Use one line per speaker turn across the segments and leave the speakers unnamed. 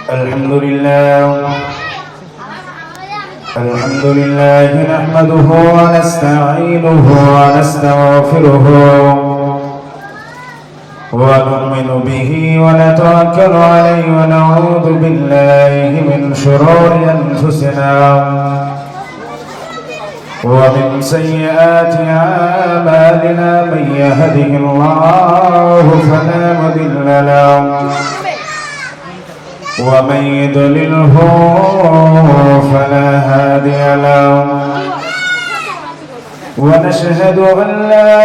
الحمد لله نحمده ونستعينه ونستغفره ونؤمن به ونتوكل عليه ونعوذ بالله من شرور أنفسنا ومن سيئات أعمالنا من يهده الله فلا مضل له ومن يضلله فلا هادي له ونشهد أن لا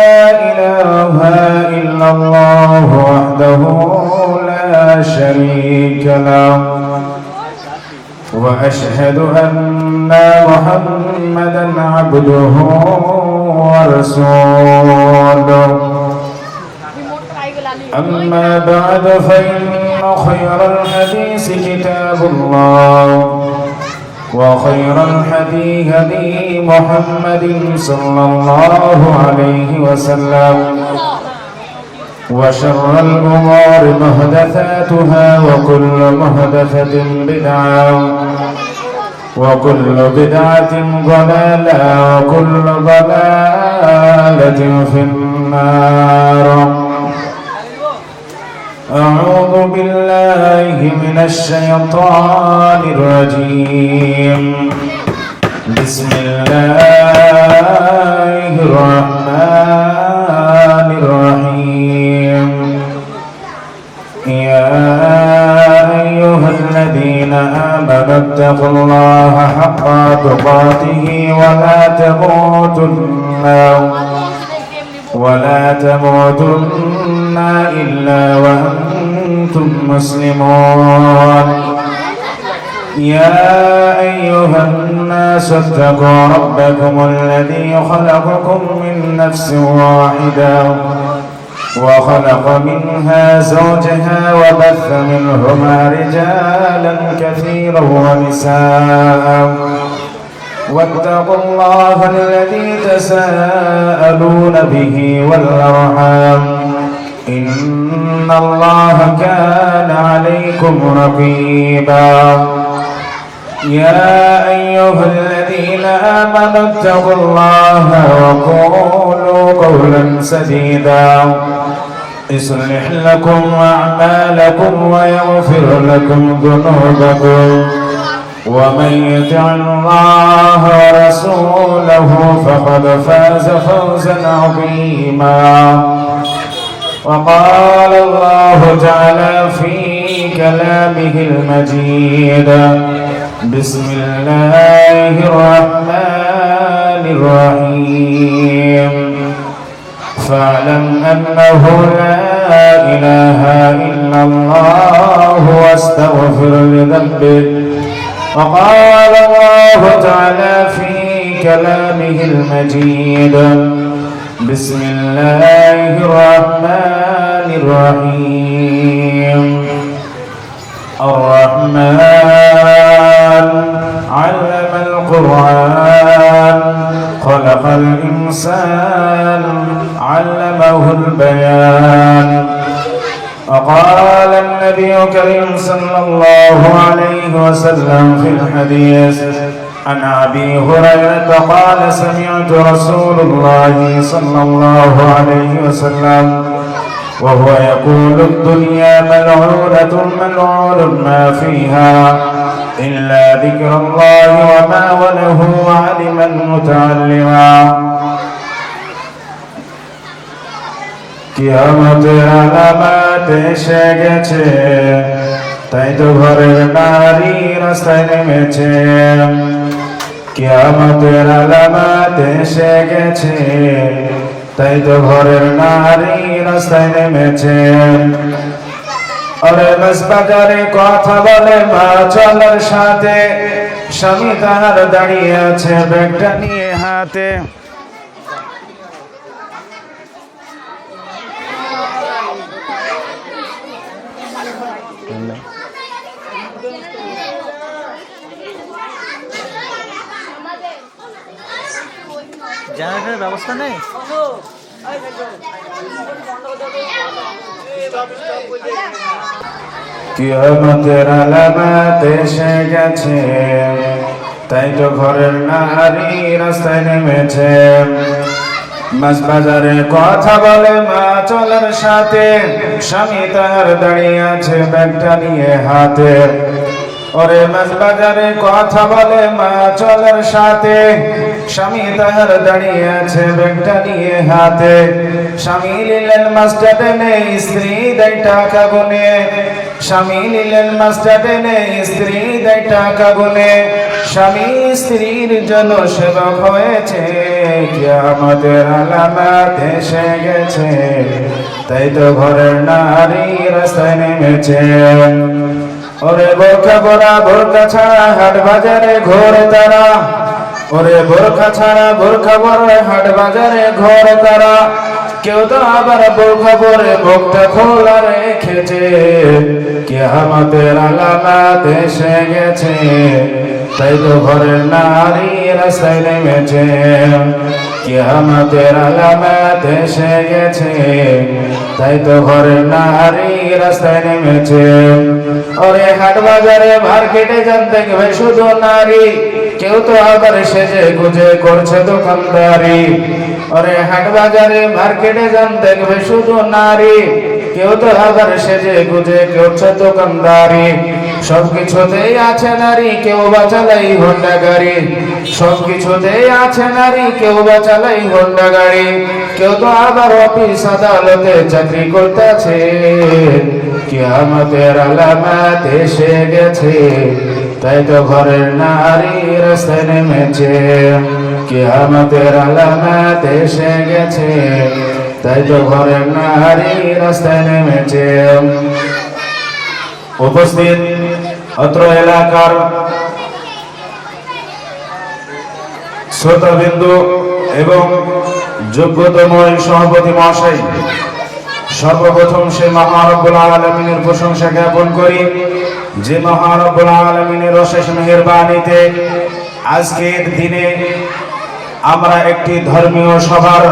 إله إلا الله وحده لا شريك له وأشهد أن محمدا عبده ورسوله أما بعد فإن خير الحديث كتاب الله وخير الهدي هدي محمد صلى الله عليه وسلم وشر الأمور محدثاتها وكل محدثة بدعة وكل بدعة ضلالة وكل ضلالة في النار. أعوذ بالله من الشيطان الرجيم. بسم الله الرحمن الرحيم. يا أيها الذين آمنوا اتقوا الله حق تقاته ولا تموتن إلا وأنتم مسلمون. يا أيها الناس اتقوا ربكم الذي خلقكم من نفس واحدة وخلق منها زوجها وبث منهما رجالا كثيرا ونساء واتقوا الله الذي تساءلون به والأرحام إن الله كان عليكم رقيبا. يا أيها الذين آمنوا اتقوا الله وقولوا قولا سديدا يصلح لكم أعمالكم ويغفر لكم ذنوبكم ومن يطع الله ورسوله فقد فاز فوزا عظيما. وقال الله تعالى في كلامه المجيد. بسم الله الرحمن الرحيم. فاعلم أنه لا إله إلا الله واستغفر لذنبك. وقال الله تعالى في كلامه المجيد. بسم الله الرحمن الرحيم. الرحمن علم القرآن خلق الإنسان علمه البيان. وقال النبي الكريم صلى الله عليه وسلم في الحديث عن أبي هريرة قال سمعت رسول الله صلى الله عليه وسلم وهو يقول الدنيا ملعونة ملعون ما فيها إلا ذكر الله وما وله علما متعلما. কিয়ামতের আলামত এসে গেছে, তাই তো ঘরের নারী রাস্তায় নেমেছে। কিয়ামতের আলামত এসে গেছে, তাই তো ঘরের নারী রাস্তায় নেমেছে। আরে বাস বাজারে কথা বলে মা চলার সাথে, স্বামী তার দাঁড়িয়ে আছে ব্যাগটা নিয়ে হাতে।
জেনারেটরের ব্যবস্থা নেই।
কিয়ামতের আলামত এসে গেছে, তাই তো ঘরের নারী রাস্তায় নেমেছে। মাছ বাজারে কথা বলে মা চলার সাথে, স্বামী তার দাঁড়িয়ে আছে ব্যাগটা নিয়ে হাতে। ওরে মাছ বাজারে কথা বলে মা চলার সাথে, স্বামী তার দাঁড়িয়ে আছে ব্যাগটা নিয়ে হাতে। স্বামী নিলেন মাছটা টেনে, স্ত্রী দেয় টাকা গুনে। স্বামী নিলেন মাছটা টেনে, স্ত্রী দেয় টাকা গুনে। স্বামী স্ত্রীর জন্য সেবক হয়েছে, কিয়ামতের আলামত এসে গেছে, তাই তো ঘরের নারী রাস্তায় নেমেছে। ওরে বোরখা পরা বোরখা ছাড়া হাট বাজারে ঘোরে তারা, ওরে বোরখা ছাড়া বোরখা পরা হাট বাজারে ঘোরে তারা। কেউ তো আবার বোরখা পরে মুখটা খোলা রেখেছে, কিয়ামতের আলামত এসে গেছে, তাই তো ঘরের নারী রাস্তায় নেমেছে। কিয়ামতের আলামত এসে গেছে, তাই তো ঘরের নারী রাস্তায় নেমেছে। ওরে হাট বাজারে মার্কেটে যান দেখবে শুধু নারী, কেউ তো আবার সেজে গুজে করছে দোকানদারি। ওরে হাট বাজারে মার্কেটে যান দেখবে শুধু নারী, কেউ তো আবার সেজে গুজে করছে দোকানদারি। সবকিছুতেই আছে নারী, কেউ বা চালাই হোন্ডা গাড়ি। সবকিছুতেই আছে নারী, কেউ বা চালাই হোন্ডা গাড়ি। কেউ তো আবার অফিস আদালতে চাকরি করতেছে, কিয়ামতের আলামত এসে গেছে, তাই তো ঘরের নারী রাস্তায় নেমেছে। কিয়ামতের আলামত এসে গেছে, তাই তো ঘরের নারী রাস্তায় নেমেছে। উপস্থিত অত্র এলাকার শ্রোতাবিন্দু এবং যোগ্যতময় সভাপতি মহাশয়, সর্বপ্রথম সে মহান রব্বুল আলামিনের প্রশংসা জ্ঞাপন করি, যে মহান রব্বুল আলামিনের অশেষ মেহেরবানিতে আজকের দিনে আমরা একটি ধর্মীয় সভার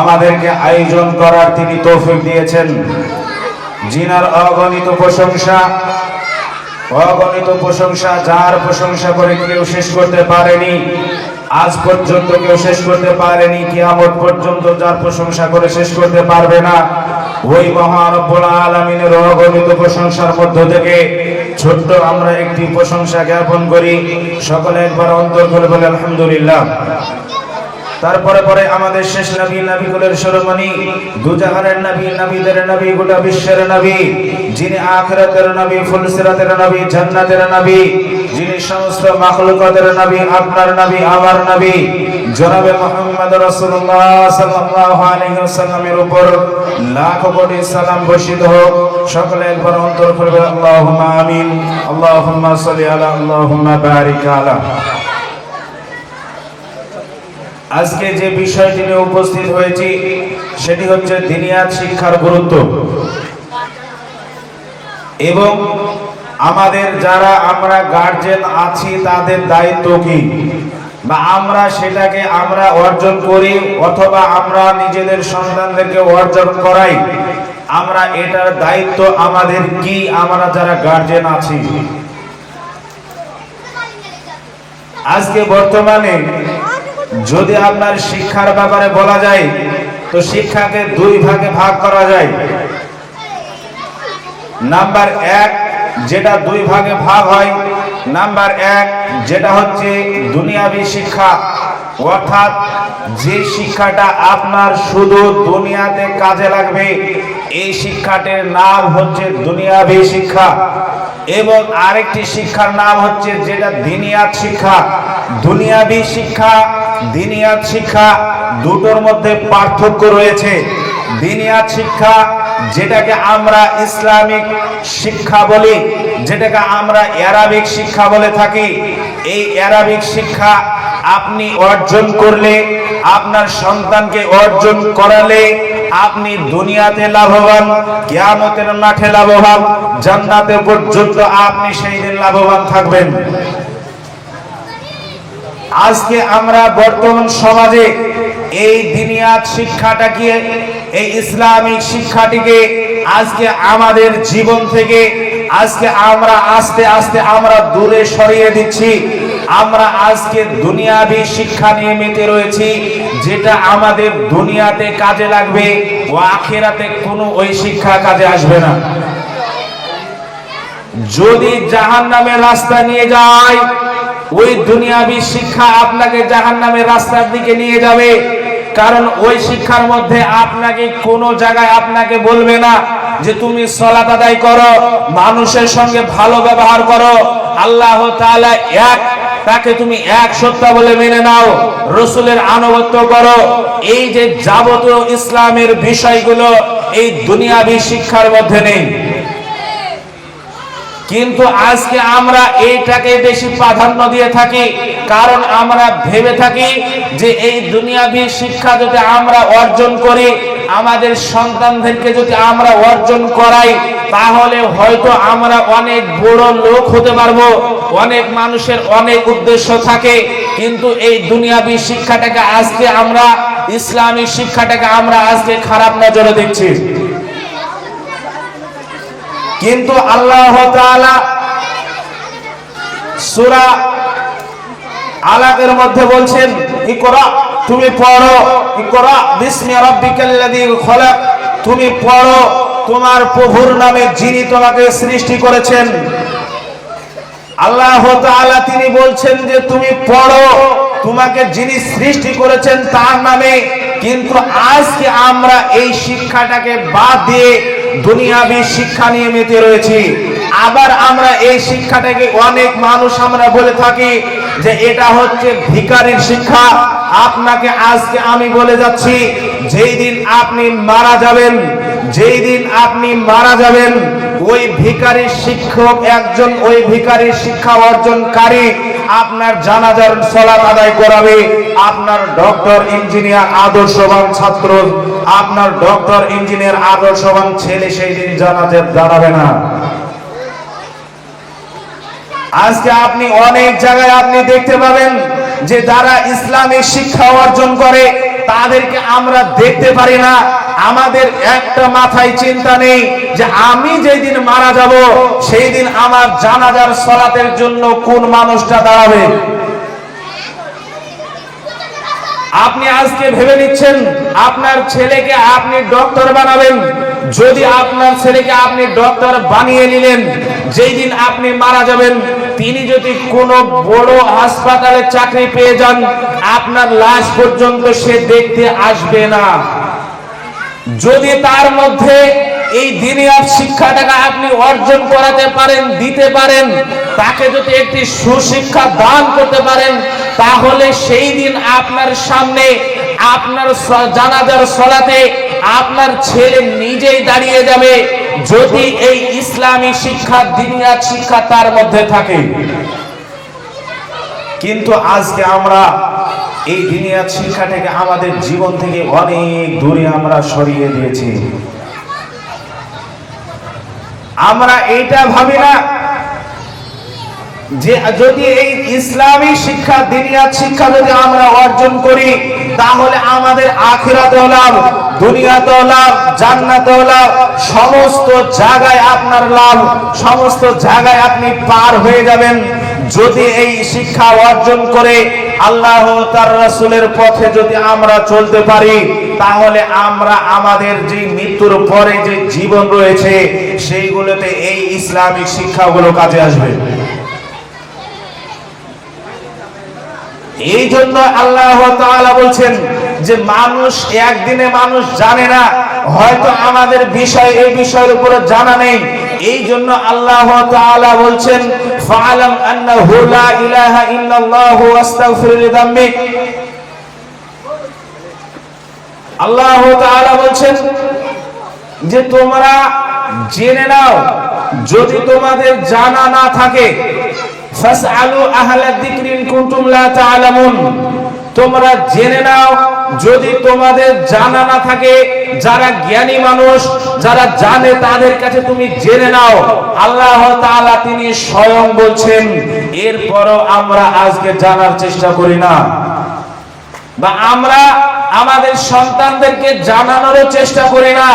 আমাদেরকে আয়োজন করার তিনি তৌফিক দিয়েছেন। জিনার অগণিত প্রশংসা, যার প্রশংসা করে কেউ শেষ করতে পারেনি, আজ পর্যন্ত কেউ শেষ করতে পারেনি, কিয়ামত পর্যন্ত যার প্রশংসা করে শেষ করতে পারবে না, ওই মহান রব্বুল আলামিনের অগণিত প্রশংসার মধ্য থেকে ছোট্ট আমরা একটি প্রশংসা জ্ঞাপন করি। সকলে একবার অন্তর করে বলে আলহামদুলিল্লাহ। তারপরে পরে আমাদের শেষ নবী, নবীকুলের শিরোমণি, দুজাহানের নবী, নবীদের নবী, গোটা বিশ্বের নবী, যিনি আখিরাতের নবী, ফুলসিরাতের নবী, জান্নাতের নবী, যিনি সমস্ত মাখলুকাতের নবী, আপনার নবী, আমার নবী জনাবে মুহাম্মদ রাসূলুল্লাহ সাল্লাল্লাহু আলাইহি ওয়াসাল্লামের উপর লাখ কোটি সালাম বর্ষিত হোক। সকলে একবার অন্তর করে আল্লাহুম্মা আমিন। আল্লাহুম্মা সাল্লি আলা, আল্লাহুম্মা বারিক আলা। আজকে যে বিষয়টি নিয়ে উপস্থিত হয়েছি সেটি হচ্ছে দিনিয়াত শিক্ষার গুরুত্ব এবং আমাদের যারা আমরা গার্জেন আছি তাদের দায়িত্ব কি, বা আমরা সেটাকে আমরা অর্জন করি অথবা আমরা নিজেদের সন্তানদেরকে অর্জন করাই, আমরা এটার দায়িত্ব আমাদের কি, আমরা যারা গার্জেন আছি। আজকে বর্তমানে যদি আপনার শিক্ষার ব্যাপারে বলা যায় তো শিক্ষাকে দুই ভাগে ভাগ করা যায়। নাম্বার এক, যেটা দুই ভাগে ভাগ হয়, নাম্বার এক যেটা হচ্ছে দুনিয়াবী শিক্ষা, অর্থাৎ যে শিক্ষাটা আপনার শুধু দুনিয়াতে কাজে লাগবে, এই শিক্ষাটির নাম হচ্ছে দুনিয়াবী শিক্ষা। এবং আরেকটি শিক্ষার নাম হচ্ছে যেটা দিনিয়াত শিক্ষা। দুনিয়াবী শিক্ষা, দিনিয়াত শিক্ষা দুটোর মধ্যে পার্থক্য রয়েছে। দিনিয়াত শিক্ষা যেটাকে আমরা ইসলামিক শিক্ষা বলি, যেটাকে আমরা আরবিক শিক্ষা বলে থাকি, এই আরবিক শিক্ষা আপনি অর্জন করলে, আপনার সন্তানকে অর্জন করালে আপনি দুনিয়াতে লাভবান, কিয়ামতের মাঠে লাভবান, জান্নাতে পর্যন্ত আপনি সেই দিন লাভবান থাকবেন। আজকে আমরা বর্তমান সমাজে এই দিনিয়াত শিক্ষাটাকে, এই ইসলামিক শিক্ষাটিকে আজকে আমাদের জীবন থেকে আজকে আমরা আস্তে আস্তে আমরা দূরে সরিয়ে দিচ্ছি। আমরা আজকে দুনিয়াবি শিক্ষা নিয়ে মেতে রয়েছি, যেটা আমাদের দুনিয়াতে কাজে লাগবে ও আখিরাতে কোনো ওই শিক্ষা কাজে আসবে না। যদি জাহান্নামের রাস্তা নিয়ে যায়, ওই দুনিয়াবি শিক্ষা আপনাকে জাহান্নামের রাস্তার দিকে নিয়ে যাবে। কারণ ওই শিক্ষার মধ্যে আপনাকে কোনো জায়গায় আপনাকে বলবে না যে তুমি সালাত আদায় করো, মানুষের সঙ্গে ভালো ব্যবহার করো, আল্লাহ তাআলা এক, তাকে তুমি এক সত্তা বলে মেনে নাও, রাসূলের আনুগত্য করো। এই যে যাবতীয় ইসলামের বিষয়গুলো এই দুনিয়াবি শিক্ষার মধ্যে নেই। কিন্তু আজকে আমরা এইটাকে বেশি প্রাধান্য দিয়ে থাকি, কারণ আমরা ভেবে থাকি যে এই দুনিয়াবি শিক্ষা যদি আমরা অর্জন করি, আমাদের সন্তানদেরকে যদি আমরা অর্জন করাই, তাহলে হয়তো আমরা অনেক বড় লোক হতে পারবো। অনেক মানুষের অনেক উদ্দেশ্য থাকে, কিন্তু এই দুনিয়াবি শিক্ষাটাকে আজকে আমরা, ইসলামী শিক্ষাটাকে আমরা আজকে খারাপ নজরে দেখছি। কিন্তু আল্লাহ তাআলা সূরা আলাকের মধ্যে বলছেন, ইকরা, তুমি পড়ো, ইকরা বিসমি রাব্বিকাল্লাযী খলাক, তুমি পড়ো তোমার প্রভুর নামে যিনি তোমাকে সৃষ্টি করেছেন। আল্লাহ তাআলা তিনি বলছেন যে তুমি পড়ো তোমাকে যিনি সৃষ্টি করেছেন তার নামে। কিন্তু আজকে আমরা এই শিক্ষাটাকে বাদ দিয়ে দুনিয়াবি শিক্ষা নিয়ে মেতে রয়েছি। আবার আমরা এই শিক্ষাটাকে অনেক মানুষ আমরা বলে থাকি যে এটা হচ্ছে ভিখারির শিক্ষা। আপনাকে আজকে আমি বলে যাচ্ছি, যেই দিন আপনি মারা যাবেন, যেই দিন আপনি মারা যাবেন, ওই ভিখারির শিক্ষক একজন, ওই ভিখারির শিক্ষা অর্জনকারী আপনার জানাজার সালাত আদায় করাবে। আপনার ডক্টর ইঞ্জিনিয়ার আদর্শবান ছাত্র, আপনার ডক্টর ইঞ্জিনিয়ার আদর্শবান ছেলে সেই দিন জানাজার দাঁড়াবে না। আজকে আপনি অনেক জায়গায় আপনি দেখতে পাবেন যে যারা ইসলামিক শিক্ষা অর্জন করে তাদেরকে আমরা দেখতে পারি না। আমাদের একটা মাথায় চিন্তা নেই যে আমি যেই দিন মারা যাব সেই দিন আমার জানাজার সালাতের জন্য কোন মানুষটা দাঁড়াবে। আপনি আজকে ভেবে নিচ্ছেন আপনার ছেলেকে আপনি ডক্টর বানাবেন। যদি আপনার ছেলেকে আপনি ডক্টর বানিয়ে নিলেন, যেই দিন আপনি মারা যাবেন তিনি যদি কোনো বড় হাসপাতালে চাকরি পেয়ে যান, আপনার লাশ পর্যন্ত সে দেখতে আসবে না। যদি তার মধ্যে এই দুনিয়ার শিক্ষাটাকে আপনি অর্জন করাতে পারেন, দিতে পারেন, তাকে যদি একটি সুশিক্ষা দান করতে পারেন, তাহলে সেই দিন আপনার সামনে আপনার জানাজার সালাতে আপনার ছেলে নিজেই দাঁড়িয়ে যাবে, যদি এই ইসলামী শিক্ষা, দুনিয়ার শিক্ষা তার মধ্যে থাকে। কিন্তু আজকে আমরা এই দুনিয়ার শিক্ষাটাকে আমাদের জীবন থেকে অনেক দূরে আমরা সরিয়ে দিয়েছি। আমরা এইটা ভাবি না যে যদি এই ইসলামী শিক্ষা, দুনিয়ার শিক্ষা যদি আমরা অর্জন করি, তাহলে আমাদের আখিরাতেও লাভ, দুনিয়াতেও লাভ, জান্নাতেও লাভ, সমস্ত জায়গায় আপনার লাভ, সমস্ত জায়গায় আপনি পার হয়ে যাবেন। যদি এই শিক্ষা অর্জন করে আল্লাহ তার রাসূলের পথে যদি আমরা চলতে পারি, তাহলে আমরা আমাদের যে মৃত্যুর পরে যে জীবন রয়েছে সেইগুলোতে এই ইসলামিক শিক্ষাগুলো কাজে আসবে। এই জন্য আল্লাহ তাআলা বলছেন যে মানুষ একদিনে মানুষ জানে না, হয়তো আমাদের বিষয় এই বিষয়ের উপরে জানা নেই। এই জন্য আল্লাহ তাআলা বলছেন ফাআলাম আন্নাহু লা ইলাহা ইল্লাল্লাহু ওয়াস্তাগফির লিযামবিক। আল্লাহ তাআলা বলছেন যে তোমরা জেনে নাও, যদি তোমাদের জানা না থাকে, ফাসআলু আহলা যিকরি ইন কুনতুম লা তা'লামুন, তোমরা জেনে নাও, যদি তোমাদের জানা না থাকে, যারা জ্ঞানী মানুষ, যারা জানে তাদের কাছে তুমি জেনে নাও। আল্লাহ তাআলা তিনি স্বয়ং বলছেন, এরপরও আমরা আজকে জানার চেষ্টা করি না, বা আমরা আমাদের সন্তানদেরকে জানানোর চেষ্টা করি না।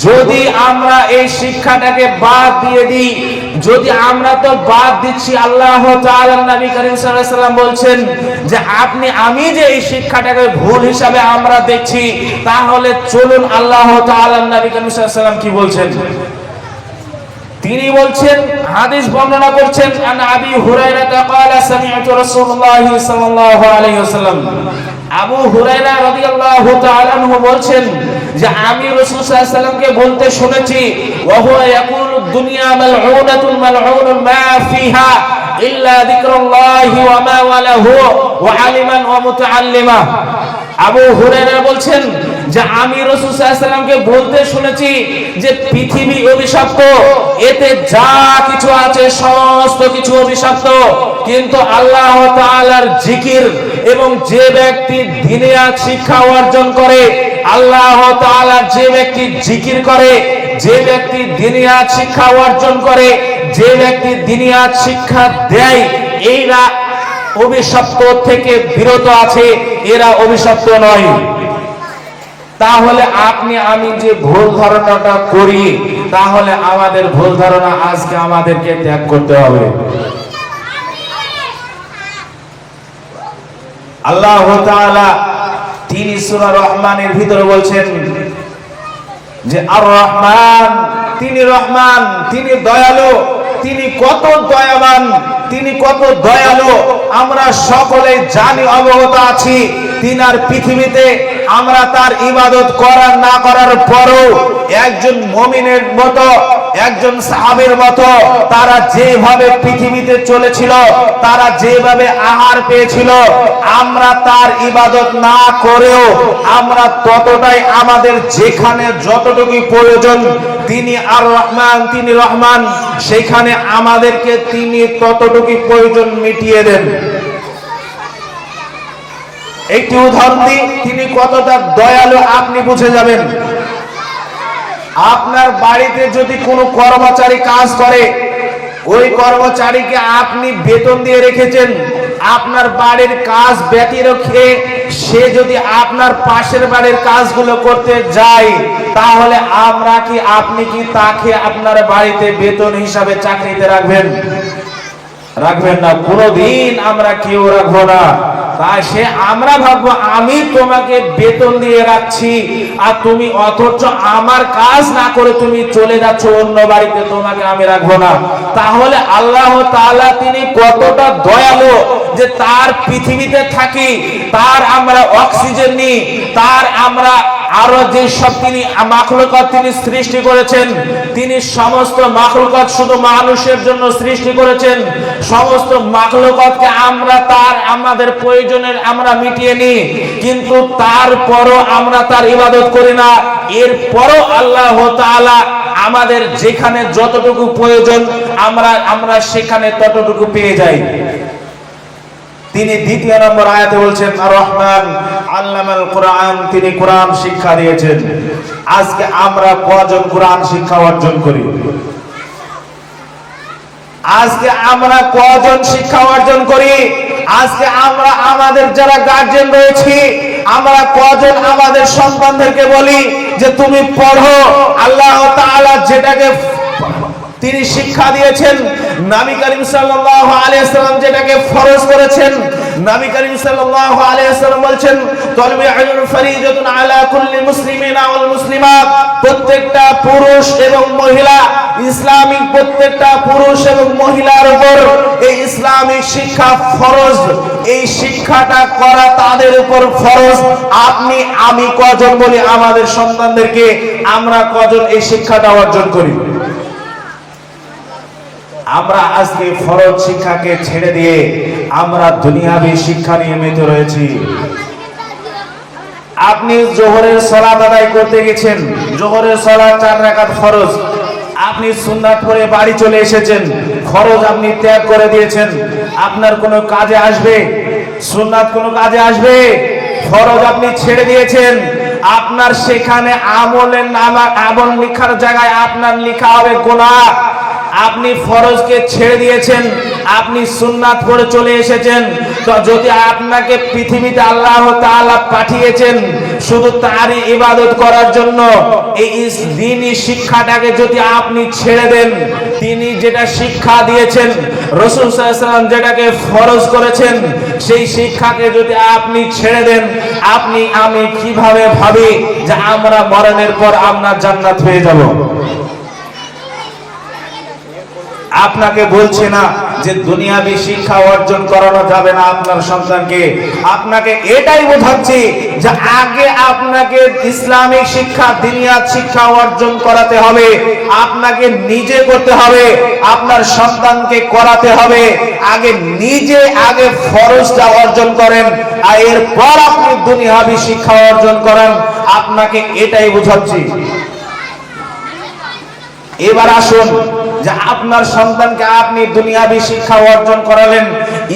যদি আমরা এই শিক্ষাটাকে বাদ দিয়ে দিই, যদি আমরা তো বাদ দিচ্ছি, আল্লাহ তাআলা নবী করিম সাল্লাল্লাহু আলাইহি ওয়াসাল্লাম বলছেন যে আমি যে এই শিক্ষাটাকে ভুল হিসাবে আমরা দেখছি, তাহলে চলুন আল্লাহ তাআলা নবী করিম সাল্লাল্লাহু আলাইহি ওয়াসাল্লাম কি বলছেন। তিনি বলছেন, হাদিস বর্ণনা করছেন, আন আবি হুরায়রা ক্বালা সামি'তু রাসূলুল্লাহ সাল্লাল্লাহু আলাইহি ওয়াসাল্লাম। আবু হুরায়রা রাদিয়াল্লাহু তাআলা আনহু বলছেন যে আমি রাসূল সাল্লাল্লাহু আলাইহি ওয়াসাল্লামকে বলতে শুনেছি, ওয়া হুয়া ইয়াকুলু দুনিয়া মালউনাতুন মালউনুন মা ফিহা ইল্লা যিকরুল্লাহি ওয়া মা ওয়ালাহু ওয়া আলিমান ওয়া মুতাআল্লিমা। আবু হুরায়রা বলছেন যে আমি রাসূল সাল্লাল্লাহু আলাইহি ওয়াসাল্লামকে বলতে শুনেছি যে পৃথিবী অভিশপ্ত, এতে যা কিছু আছে সমস্ত কিছু অভিশপ্ত, কিন্তু আল্লাহ তাআলার জিকির এবং যে ব্যক্তি দিনিয়াত শিক্ষা অর্জন করে, আল্লাহ তাআলার যে ব্যক্তি জিকির করে, যে ব্যক্তি দিনিয়াত শিক্ষা অর্জন করে, যে ব্যক্তি দিনিয়াত শিক্ষা দেয়, এরা অভিশপ্ত থেকে বিরত আছে, এরা অভিশপ্ত নয়। তাহলে আপনি আমি যে ভুল ধারণাটা করি, তাহলে আমাদের ভুল ধারণা আজকে আমাদেরকে ত্যাগ করতে হবে। আল্লাহ তাআলা তিনি সূরা রহমানের ভিতরে বলছেন যে আর রহমান, তিনি রহমান, তিনি দয়ালু, তিনি কত দয়াবান, তিনি কত দয়ালু আমরা সকলেই জানি, অবগত আছি। তিনার পৃথিবীতে আমরা তার ইবাদত করার না করার পরও একজন মুমিনের মতো, একজন সাহাবীর মতো তারা যেভাবে পৃথিবীতে চলেছিল, তারা যেভাবে আহার পেয়েছিল, আমরা তার ইবাদত না করেও আমরা ততটাই আমাদের যেখানে যতটুকু প্রয়োজন, তিনি আর রহমান, তিনি রহমান, সেখানে আমাদেরকে তিনি ততটুকু প্রয়োজন মিটিয়ে দেন। একটি উদাহরণ দিই, তিনি কতটা দয়ালু আপনি বুঝে যাবেন। আপনার বাড়িতে যদি কোনো কর্মচারী কাজ করে, ওই কর্মচারীকে আপনি বেতন দিয়ে রেখেছেন, আপনার বাড়ির কাজ ব্যতি রেখে সে যদি আপনার পাশের বাড়ির কাজগুলো করতে যায়, তাহলে আমরা কি, আপনি কি তাকে আপনার বাড়িতে বেতন হিসাবে চাকরিতে রাখবেন? রাখবেন না, কোনোদিন আমরা কেউ রাখবো না। তাই সে আমরা ভাববো আমি তোমাকে বেতন দিয়ে রাখছি, আর তুমি অথচ আমার কাজ না করে তুমি চলে যাচ্ছ অন্য বাড়িতে, তোমাকে আমি রাখবো না। তাহলে আল্লাহ তাআলা তিনি কতটা দয়ালু যে তার পৃথিবীতে থাকি, তার আমরা অক্সিজেন নিই, তার আমরা আরো যে সব তিনি মাখলুকাত তিনি সৃষ্টি করেছেন, তিনি সমস্ত মাখলুকাত শুধু মানুষের জন্য সৃষ্টি করেছেন। সমস্ত মাখলুকাতকে আমরা তার আমাদের প্রয়োজনের আমরা মিটিয়ে নিই, কিন্তু তারপরও আমরা তার ইবাদত করি না। এরপরও আল্লাহ তাআলা আমাদের যেখানে যতটুকু প্রয়োজন আমরা সেখানে ততটুকু পেয়ে যাই। তিনি দ্বিতীয় নম্বর আয়াতে বলছেন আর রহমান আল্লামাল কোরআন, তিনি কোরআন শিক্ষা দিয়েছেন। আজকে আমরা কজন কোরআন শিক্ষা অর্জন করি? আজকে আমরা কজন শিক্ষা অর্জন করি? আজকে আমরা আমাদের যারা গার্জিয়ান রয়েছি, আমরা কজন আমাদের সন্তানদেরকে বলি যে তুমি পড়ো? আল্লাহ তাআলা যেটাকে তিনি শিক্ষা দিয়েছেন, নবী করিম সাল্লাল্লাহু আলাইহি ওয়াসাল্লাম যেটাকে ফরজ করেছেন, নবী করিম সাল্লাল্লাহু আলাইহি ওয়াসাল্লাম বলছেন তালবিউল ইলম ফরিজাতুন আলা কুল্লি মুসলিমিনা ওয়াল মুসলিমাত, প্রত্যেকটা পুরুষ এবং মহিলা, ইসলামিক প্রত্যেকটা পুরুষ এবং মহিলার উপর এই ইসলামিক শিক্ষা ফরজ। এই শিক্ষাটা করা তাদের উপর ফরজ। আপনি আমি কজন বলি আমাদের সন্তানদেরকে, আমরা কজন এই শিক্ষাটা অর্জন করি? আমরা আজকে ফরজ শিক্ষাকে ছেড়ে দিয়ে আমরা দুনিয়াবী শিক্ষা নিয়ে মেতে রয়েছি। আপনি জোহরের সালাত আদায় করতে গেছেন, জোহরের সালাত 4 রাকাত ফরজ, আপনি সুন্নাত পড়ে বাড়ি চলে এসেছেন, ফরজ আপনি ত্যাগ করে দিয়েছেন। আপনার কোনো কাজে আসবে? সুন্নাত কোনো কাজে আসবে? ফরজ আপনি ছেড়ে দিয়েছেন, আপনার সেখানে আমলের নামা, আমল লেখার জায়গায় আপনার লেখা হবে গুনাহ। আপনি ফরজকে ছেড়ে দিয়েছেন, আপনি সুন্নাত পড়ে চলে এসেছেন, তো যদি আপনাকে পৃথিবীতে আল্লাহ তাআলা পাঠিয়েছেন শুধু তারই ইবাদত করার জন্য, এই দ্বীনি শিক্ষাটাকে যদি আপনি ছেড়ে দেন, তিনি যেটা শিক্ষা দিয়েছেন, রাসূল সাল্লাল্লাহু আলাইহি ওয়াসাল্লাম যেটাকে ফরজ করেছেন, সেই শিক্ষাকে যদি আপনি ছেড়ে দেন, আপনি আমি কিভাবে ভাবি যে আমরা মরণের পর আমরা জান্নাত পেয়ে যাব? আপনাকে বলছে না যে দুনিয়াবি শিক্ষা অর্জন করানো যাবে না আপনার সন্তানকে, আপনাকে এটাই বোঝাচ্ছি যে আগে আপনাকে ইসলামিক শিক্ষা, দিনিয়াত শিক্ষা অর্জন করাতে হবে, আপনাকে নিজে করতে হবে, আপনার সন্তানকে করাতে হবে। আগে ফরজটা অর্জন করেন, আর এরপর আপনি দুনিয়াবি শিক্ষা অর্জন করেন। আপনাকে এটাই বোঝাচ্ছি। এবার আসুন যে আপনার সন্তানকে আপনি দুনিয়াবি শিক্ষা অর্জন করালেন,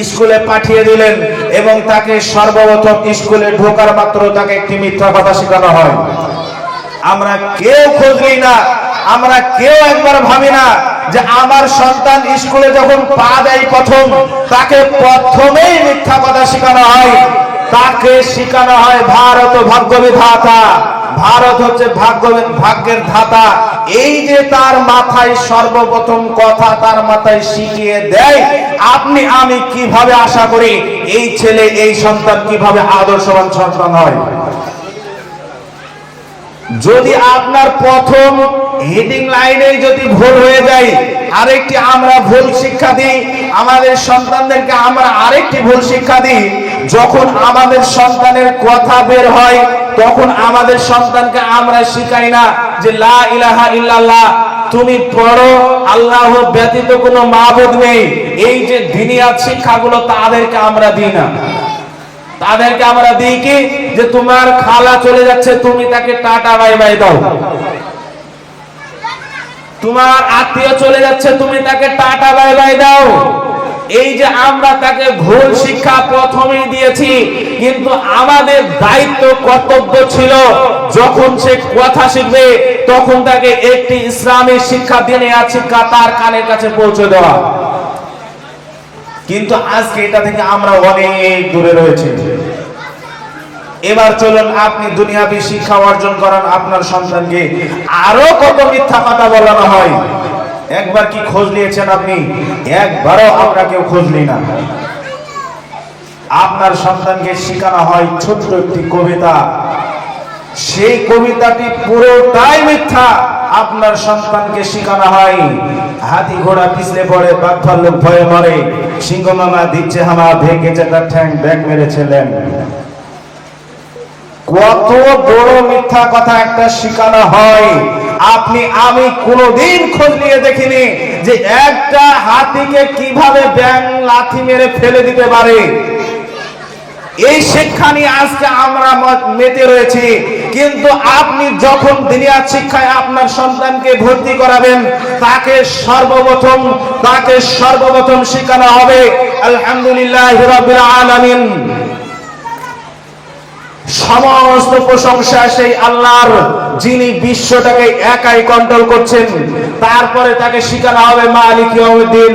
স্কুলে পাঠিয়ে দিলেন, এবং তাকে সর্বপ্রথম স্কুলে ঢোকার মাত্র তাকে একটি মিথ্যা কথা শেখানো হয়। আমরা কেউ খোঁজ নিই না, আমরা কেউ একবার ভাবি না যে আমার সন্তান স্কুলে যখন পা দেয় প্রথম, তাকে প্রথমেই মিথ্যা কথা শেখানো হয়। তাকে শেখানো হয় ভারত ভাগ্য বিধাতা, ভারত হচ্ছে ভাগ্যের ধাতা। এই যে তার মাথায় সর্বপ্রথম কথা তার মাথায় শিখিয়ে দেয়, আপনি আমি কিভাবে আশা করি এই ছেলে, এই সন্তান কিভাবে আদর্শবান সন্তান হয়? যদি আপনার প্রথম হেডিং লাইনে যদি ভুল হয়ে যায়, আরেকটি আমরা ভুল শিক্ষা দিই আমাদের সন্তানদেরকে, আমরা আরেকটি ভুল শিক্ষা দিই। যখন আমাদের সন্তানের কথা বের হয়, তখন আমাদের সন্তানকে আমরা শিখাই না যে লা ইলাহা ইল্লাল্লাহ, তুমি পড়ো, আল্লাহ ব্যতীত কোনো মাবুদ নেই। এই যে দিনিয়াত শিক্ষাগুলো তাদেরকে আমরা দিই না। তাদেরকে আমরা দিই কি, যে তোমার খালা চলে যাচ্ছে, তুমি তাকে টাটা বাই বাই দাও। তোমার আত্মীয় চলে যাচ্ছে, তুমি তাকে টাটা বাই বাই দাও। এই যে আমরা তাকে ভুল শিক্ষা প্রথমেই দিয়েছি, কিন্তু আমাদের দায়িত্ব কর্তব্য ছিল যখন সে কথা শিখবে তখন তাকে একটি ইসলামী শিক্ষা, দিনিয়াত শিক্ষা তার কানের কাছে পৌঁছে দেওয়া। কিন্তু আজকে এটা থেকে আমরা অনেক দূরে রয়েছি। এবার চলুন আপনি দুনিয়াবি শিক্ষা অর্জন করান আপনার সন্তানকে। আরো কত মিথ্যা কথা বলানো হয়, একবার কি খোঁজ নিয়েছেন আপনি? একবারও আমরা কেউ খোঁজ নিই না। আপনার সন্তানকে শেখানো হয় ছোট্ট একটি কবিতা, সেই কবিতাটি পুরোটাই মিথ্যা। আপনার সন্তানকে শেখানো হয় হাতি ঘোড়া পিছলে পড়ে, বাঘ ভাল্লুক ভয়ে মরে, সিংহ মামা দিচ্ছে হামা, ভেঙেছে তার ঠ্যাং, ব্যাগ মেরেছিলেন। কত বড় মিথ্যা কথা একটা শেখানো হয়। আপনি আমি কোনোদিন খোঁজ নিয়ে দেখিনি যে একটা হাতিকে কিভাবে ব্যাং লাথি মেরে ফেলে দিতে পারে। এই শিক্ষা নিয়ে আজকে আমরা মেতে রয়েছি। কিন্তু আপনি যখন দিনিয়াত শিক্ষায় আপনার সন্তানকে ভর্তি করাবেন, তাকে সর্বপ্রথম শেখানো হবে আলহামদুলিল্লাহি রাব্বিল আলামিন। সমস্ত প্রশংসা সেই আল্লাহর, যিনি বিশ্বটাকে একাই কন্ট্রোল করছেন। তারপরে তাকে শেখানো হবে মালিক ইয়াউমিদ্দিন,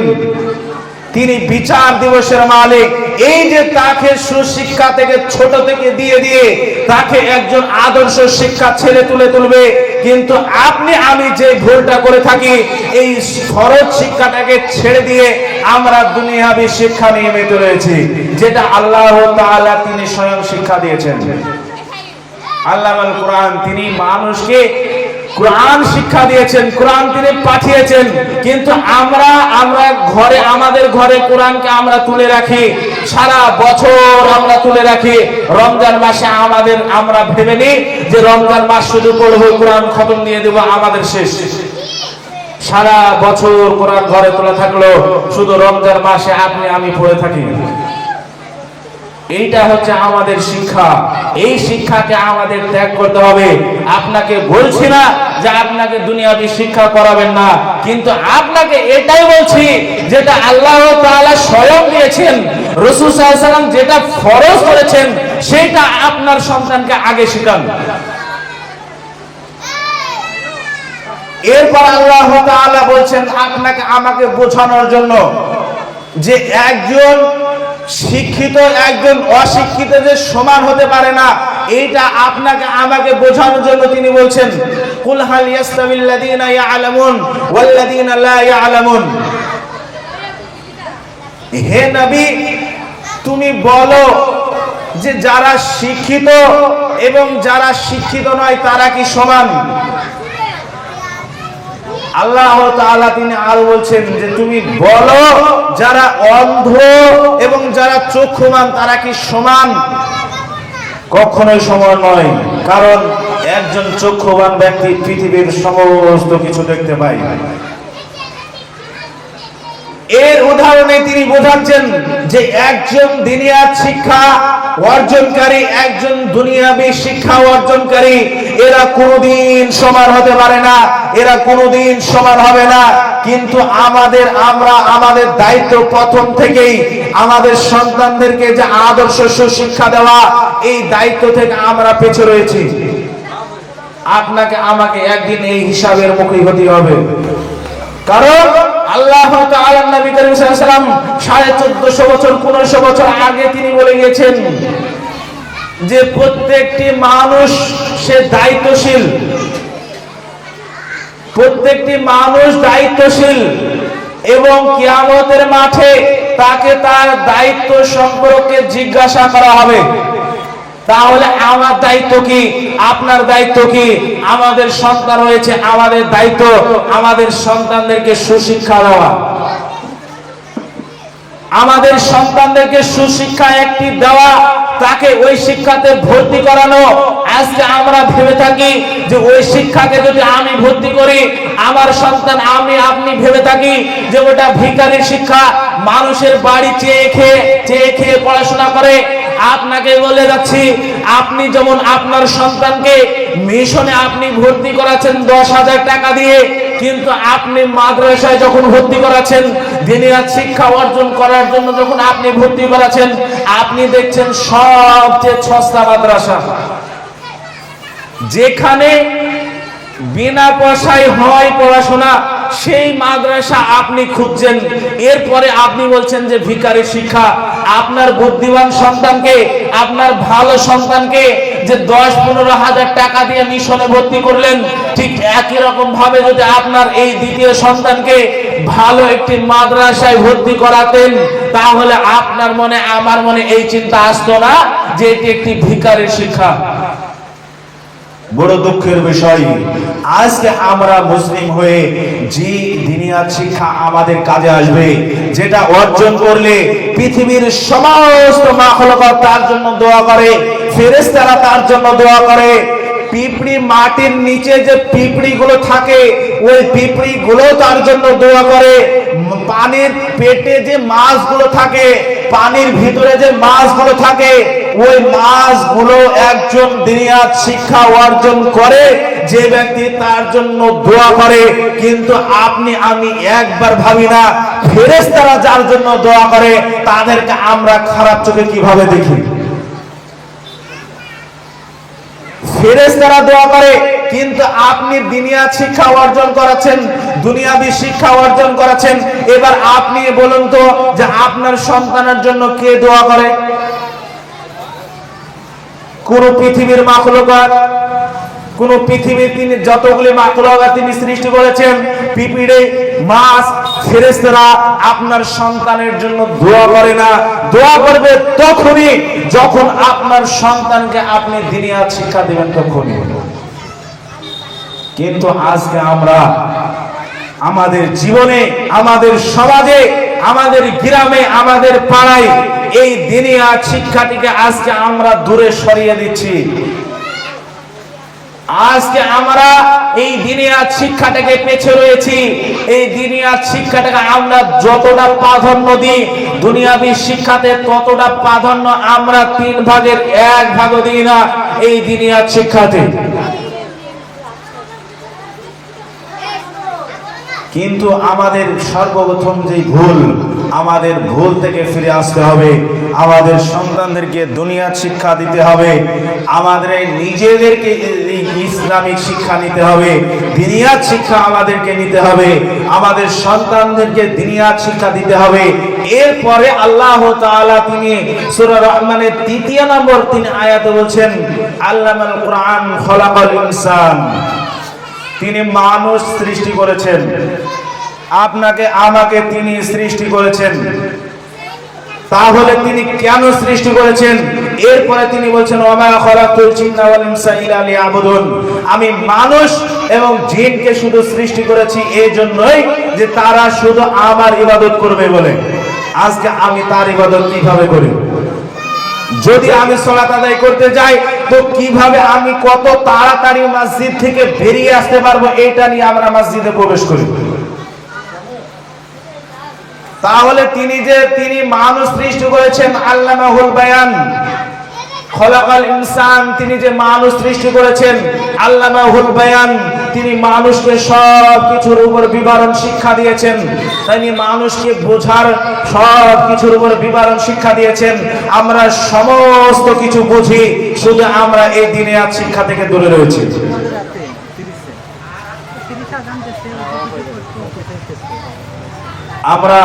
তিনি বিচার দিবসের মালিক। এই যে তাকে সুশিক্ষা থেকে ছোট থেকে দিয়ে দিয়ে তাকে একজন আদর্শ শিক্ষা ছেলে তুলে তুলবে। কিন্তু আপনি আমি যে ভুলটা করে থাকি, এই ফরজ শিক্ষাটাকে ছেড়ে দিয়ে আমরা দুনিয়াবি শিক্ষা নিয়ে মেতে রয়েছি, যেটা আল্লাহ তাআলা তিনি স্বয়ং শিক্ষা দিয়েছেন। আল্লামাল কোরআন, তিনি মানুষকে কোরআন শিক্ষা দিয়েছেন, কোরআন তিনি পাঠিয়েছেন। কিন্তু আমরা ঘরে, আমাদের ঘরে কোরআনকে আমরা তুলে রাখি, সারা বছর আমরা তুলে রাখি। রমজান মাসে আমরা ভেবে নিই যে রমজান মাস শুধু পড়বো, কোরআন খতম দিয়ে দেবো, আমাদের শেষ। সারা বছর কোরআন ঘরে তোলা থাকলো, শুধু রমজান মাসে আপনি আমি পড়ে থাকি। এইটা হচ্ছে আমাদের শিক্ষা। এই শিক্ষাকে আমাদের ত্যাগ করতে হবে। আপনাকে বলছি না যে আপনাকে দুনিয়াবি শিক্ষা করাবেন না, কিন্তু আপনাকে এটাই বলছি যেটা আল্লাহ তাআলা স্বয়ং দিয়েছেন, রাসূল সাল্লাল্লাহু আলাইহি ওয়াসাল্লাম যেটা ফরজ করেছেন, সেটা আপনার সন্তানকে আগে শেখান। এরপর আল্লাহ তাআলা বলছেন আপনাকে আমাকে বোঝানোর জন্য যে একজন শিক্ষিত একজন অশিক্ষিত যে সমান হতে পারে না, এইটা আপনাকে আমাকে বোঝানোর জন্য তিনি বলছেন, কুল হাল ইয়াস্তাবিল্লাযীনা ইয়ালামুন ওয়াল্লাযীনা লা ইয়ালামুন। হে নবী, তুমি বলো যে যারা শিক্ষিত এবং যারা শিক্ষিত নয় তারা কি সমান? আল্লাহ তাআলা তিনি আর বলছেন যে তুমি বলো যারা অন্ধ এবং যারা চক্ষুমান তারা কি সমান? কখনোই সমান নয়, কারণ একজন চক্ষুবান ব্যক্তি পৃথিবীর সমস্ত কিছু দেখতে পায়। এর উদাহরণে তিনি বোঝাচ্ছেন যে একজন দুনিয়ার শিক্ষা অর্জনকারী, একজন দুনিয়াবী শিক্ষা অর্জনকারী, এরা কোনোদিন সমান হতে পারে না, এরা কোনোদিন সমান হবে না। কিন্তু আমাদের দায়িত্ব প্রথম থেকেই আমাদের সন্তানদেরকে যে আদর্শ সুশিক্ষা দেওয়া, এই দায়িত্ব থেকে আমরা পিছে রয়েছি। আপনাকে আমাকে একদিন এই হিসাবের মুখী হতে হবে, কারণ আল্লাহ তাআলা নবী করিম সাল্লাল্লাহু আলাইহি ওয়াসাল্লাম 1450 বছর 1500 বছর আগে তিনি বলে গিয়েছেন যে প্রত্যেকটি মানুষ সে দায়িত্বশীল, প্রত্যেকটি মানুষ দায়িত্বশীল এবং কিয়ামতের মাঠে তাকে তার দায়িত্ব সম্পর্কে জিজ্ঞাসা করা হবে। তাহলে আমার দায়িত্ব কি, আপনার দায়িত্ব কি? আমাদের সন্তান রয়েছে, আমাদের দায়িত্ব আমাদের সন্তানদেরকে সুশিক্ষা দেওয়া, আমাদের সন্তানদেরকে সুশিক্ষা একটি দেওয়া, তাকে ওই শিক্ষাতে ভর্তি করানো। আজকে আমরা ভেবে থাকি যে ওই শিক্ষাকে যদি আমি ভর্তি করি, আমার সন্তান আপনি ভেবে থাকি যে ওটা ভিখারির শিক্ষা, মানুষের বাড়ি চেয়ে খেয়ে পড়াশোনা করে। আপনাকে বলে যাচ্ছি, আপনি যেমন আপনার সন্তানকে মিশনে আপনি ভর্তি করাচ্ছেন 10,000 টাকা দিয়ে, কিন্তু আপনি মাদ্রাসায় যখন ভর্তি করাচ্ছেন, দিনিয়াত শিক্ষা অর্জন করার জন্য যখন আপনি ভর্তি করাচ্ছেন, আপনি দেখছেন সবচেয়ে সস্তা মাদ্রাসা, যেখানে বিনা পয়সায় হয় পড়াশোনা, সেই মাদ্রাসা আপনি খুঁজছেন। এরপরে আপনি বলছেন যে ভিখারি শিক্ষা। আপনার বুদ্ধিমান সন্তানকে, আপনার ভালো সন্তানকে যে 10-15 হাজার টাকা দিয়ে মিশনে ভর্তি করলেন, ঠিক একই রকম ভাবে যদি আপনার এই দ্বিতীয় সন্তানকে ভালো একটি মাদ্রাসায় ভর্তি করাতেন, তাহলে আপনার মনে আমার মনে এই চিন্তা আসতো না যে এটি একটি ভিখারির শিক্ষা। বড় দুঃখের বিষয়, আজকে আমরা মুসলিম হয়ে যে দুনিয়ার শিক্ষা আমাদের কাজে আসবে, যেটা অর্জন করলে পৃথিবীর সমস্ত মাখলুকাত তার জন্য দোয়া করে, ফেরেশতারা তার জন্য দোয়া করে, পিঁপড়ি মাটির নিচে যে পিঁপড়ি গুলো থাকে ওই পিঁপড়ি গুলো তার জন্য দোয়া করে, পানির পেটে যে মাছগুলো থাকে, পানির ভিতরে যে মাছগুলো থাকে, ওই মাছগুলো একজন দুনিয়ার শিক্ষা অর্জন করে যে ব্যক্তি তার জন্য দোয়া করে। কিন্তু আপনি আমি একবার ভাবি না ফেরেশতারা যার জন্য দোয়া করে তাদেরকে আমরা খারাপ চোখে কিভাবে দেখি। ফেরেশতারা দোয়া করে, কিন্তু আপনি দুনিয়ার শিক্ষা অর্জন করাচ্ছেন, দুনিয়াবী শিক্ষা অর্জন করাচ্ছেন। এবার আপনি বলুন তো যে আপনার সন্তানের জন্য কে দোয়া করে? কোন পৃথিবীর মাখলুকাত, কোন পৃথিবীর তিনি যতগুলি মাখলুকাত তিনি সৃষ্টি করেছেন, পিঁপড়ে, মাছ, ফেরেশতারা আপনার সন্তানের জন্য দোয়া করে না। দোয়া করবে তখনই যখন আপনার সন্তানকে আপনি দুনিয়ার শিক্ষা দিবেন, তখনই। কিন্তু আজকে আমরা আমাদের জীবনে, আমাদের সমাজে, আমাদের গ্রামে, আমাদের পাড়ায় এই দুনিয়ার শিক্ষাটিকে আজকে আমরা দূরে সরিয়ে দিচ্ছি। আজকে আমরা এই দুনিয়ার শিক্ষাটাকে পেছে রয়েছি। এই দুনিয়ার শিক্ষাটাকে আমরা যতটা প্রাধান্য দিই, দুনিয়াবী শিক্ষাতে ততটা প্রাধান্য আমরা 3 ভাগের 1 ভাগও দিই না এই দুনিয়ার শিক্ষাতে। কিন্তু আমাদের সর্বপ্রথম যে ভুল, আমাদের ভুল থেকে ফিরে আসতে হবে। আমাদের সন্তানদেরকে দুনিয়ার শিক্ষা দিতে হবে, আমাদের নিজেদেরকে ইসলামিক শিক্ষা নিতে হবে, দুনিয়ার শিক্ষা আমাদেরকে নিতে হবে, আমাদের সন্তানদেরকে দুনিয়ার শিক্ষা দিতে হবে। এরপরে আল্লাহ তাআলা তিনি সূরা রহমানের 3 নম্বর 3 আয়াতে বলছেন আল্লামাল কুরআন খলাকাল ইনসান, তিনি মানুষ সৃষ্টি করেছেন, আপনাকে আমাকে তিনি সৃষ্টি করেছেন। তাহলে তিনি কেন সৃষ্টি করেছেন? এরপরে তিনি বলছেন ওয়া মা খালাকুল জিন্না ওয়াল ইনসা ইল্লা লিয়াবুদুন, আমি মানুষ এবং জিনকে শুধু সৃষ্টি করেছি এই জন্যই যে তারা শুধু আমার ইবাদত করবে বলে। আজকে আমি তার ইবাদত কিভাবে করি? যদি আমি সালাত আদায় করতে যাই তো কিভাবে আমি কত তাড়াতাড়ি মসজিদ থেকে বেরিয়ে আসতে পারবো, এটা নিয়ে আমরা মসজিদে প্রবেশ করি। তাহলে তিনি মানুষ সৃষ্টি করেছেন, আল্লামাহুল বায়ান খলাকাল ইনসান, তিনি যে মানুষ সৃষ্টি করেছেন আল্লামাহুল বায়ান, তিনি মানুষকে সব কিছুর উপর বিবরণ শিক্ষা দিয়েছেন, তিনি মানুষকে বোঝার সব কিছুর উপর বিবরণ শিক্ষা দিয়েছেন। আমরা সমস্ত কিছু বুঝি, শুধু আমরা এই দুনিয়ার শিক্ষা থেকে দূরে রয়েছি। আমরা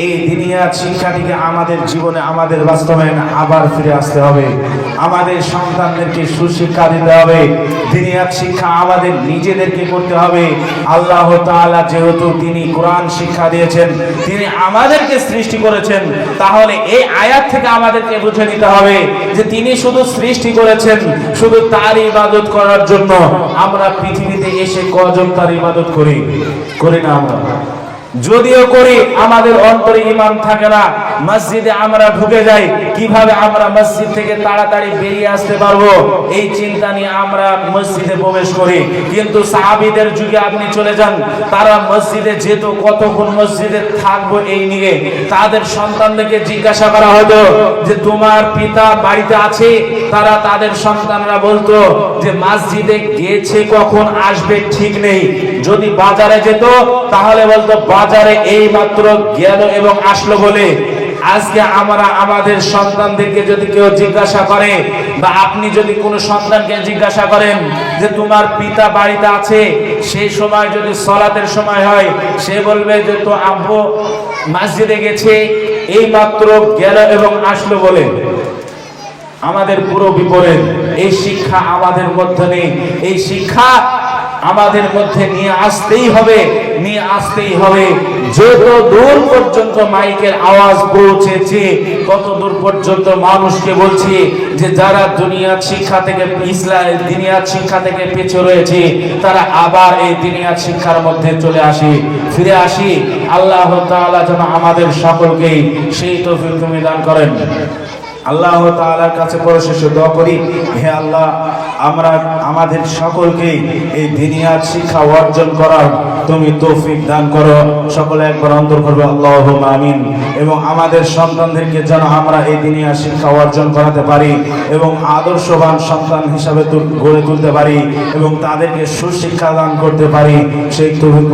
এই দুনিয়ার শিক্ষাটিকে আমাদের জীবনে আমাদের বাস্তবায়ন আবার ফিরে আসতে হবে। আমাদের সন্তানদেরকে সুশিক্ষা দিতে হবে। দুনিয়ার শিক্ষা আমাদের নিজেদেরকে করতে হবে। আল্লাহ তাআলা যেহেতু তিনি কোরআন শিক্ষা দিয়েছেন, তিনি আমাদেরকে সৃষ্টি করেছেন, তাহলে এই আয়াত থেকে আমাদেরকে বুঝে নিতে হবে যে তিনি শুধু সৃষ্টি করেছেন শুধু তার ইবাদত করার জন্য। আমরা পৃথিবীতে এসে কজন তার ইবাদত করি না? আমরা যদিও করি, আমাদের অন্তরে ঈমান থাকে না। মসজিদে আমরা ঢুকে যাই, কিভাবে আমরা মসজিদ থেকে তাড়াতাড়ি বেরিয়ে আসতে পারবো এই চিন্তা নিয়ে আমরা মসজিদে প্রবেশ করি। কিন্তু সাহাবীদের যুগে আপনি চলে যান, তারা মসজিদে যেত, কতক্ষণ মসজিদে থাকবো এই নিয়ে। তাদের সন্তানদেরকে জিজ্ঞাসা করা হতো যে তোমার পিতা বাড়িতে আছে? তারা তাদের সন্তানরা বলতো যে মসজিদে গেছে, কখন আসবে ঠিক নেই। যদি বাজারে যেত তাহলে বলতো বাজারে এই মাত্র গেল এবং আসলো বলে। আজকে আমরা আমাদের সন্তানদেরকে যদি কেউ জিজ্ঞাসা করে, বা আপনি যদি কোনো সন্তানকে জিজ্ঞাসা করেন যে তোমার পিতা বাড়িতে আছে, সেই সময় যদি সালাতের সময় হয়, সে বলবে যে তো আব্বু মসজিদে গেছে, এই মাত্র গেল এবং আসলো বলে। আমাদের পুরো বিপরীত। এই শিক্ষা আমাদের মধ্যে নেই। এই শিক্ষা আমাদের মধ্যে নিয়ে আসতেই হবে। যত দূর পর্যন্ত মাইকের আওয়াজ পৌঁছেছে তত দূর পর্যন্ত মানুষকে বলছি যে যারা দুনিয়ার শিক্ষা থেকে পিছিয়ে রয়েছে, তারা আবার এই দুনিয়ার শিক্ষার মধ্যে ফিরে আসি। আল্লাহ তাআলা যেন আমাদের সকলকে সেই তৌফিক দান করেন। আল্লাহ তাআলার কাছে পরিশেষে দোয়া করি, হে আল্লাহ, আমরা আমাদের সকলকে এই দুনিয়ার শিক্ষা অর্জন করার তুমি তৌফিক দান করো। সকলে একবার অন্তর করবে আল্লাহুম্মা আমিন। এবং আমাদের সন্তানদেরকে যেন আমরা এই দুনিয়ার শিক্ষা অর্জন করাতে পারি এবং আদর্শবান সন্তান হিসাবে গড়ে তুলতে পারি এবং তাদেরকে সুশিক্ষা দান করতে পারি, সেই তৌফিক